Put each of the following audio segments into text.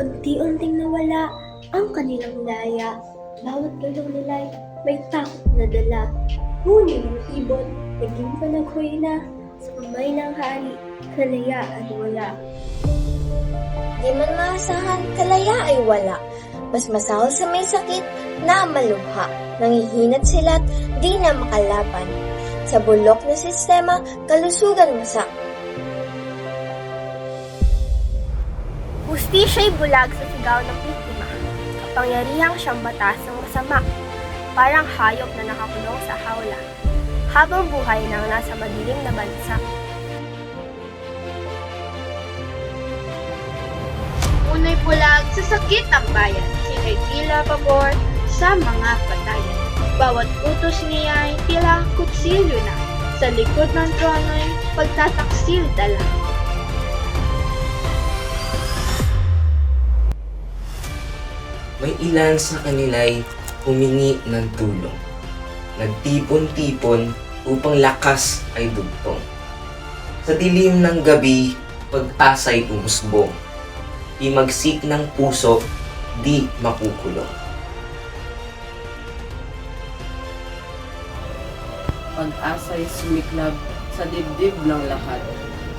Unti-unting nawala ang kanilang laya. Bawat galaw nila'y may takot na dala. Huni ng ibon, naging panaghoy na. Sa kamay ng hari, kalayaan wala. Di man maasahan, kalaya ay wala. Mas masahol sa may sakit na maluha. Nangihinat sila't di na makalaban. Sa bulok na sistema, kalusugan masak. Hustisya'y bulag sa sigaw ng biktima. Kapangyarihang siyang batas ng masama. Parang hayop na nakakulong sa hawla. Habang buhay nang nasa madilim na bansa. Unay bulag sa sakit ang bayan, sika'y tila pabor sa mga patayan. Bawat utos niya'y tila kutsilyo na, sa likod ng trono'y pagtataksil dala. May ilan sa kanila'y humingi ng tulong. Nagtipon-tipon upang lakas ay dugtong. Sa dilim ng gabi, pag-asa'y umusbong. Imagsik ng puso, di makukulong. Pag-asa'y sumiklab sa dibdib ng lahat.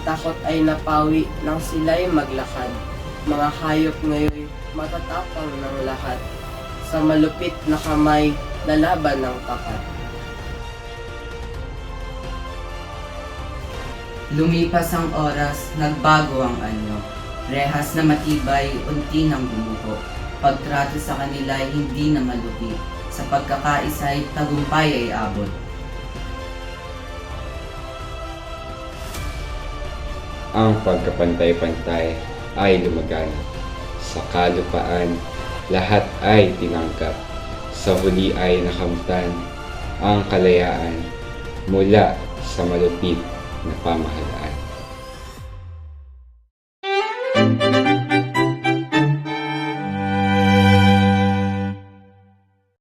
Takot ay napawi nang sila'y maglakad. Mga hayop ngayon matatapang ng lahat. Sa malupit na kamay, lalaban ng tapat. Lumipas ang oras, nagbago ang anyo. Rehas na matibay, unti nang gumuho. Pagtrato sa kanila ay hindi na malupi. Sa pagkakaisa ay tagumpay ay abot. Ang pagkapantay-pantay ay lumaganap. Sa kalupaan, lahat ay tinanggap. Sa huli ay nakamtan ang kalayaan mula sa malupit na pamahalaan.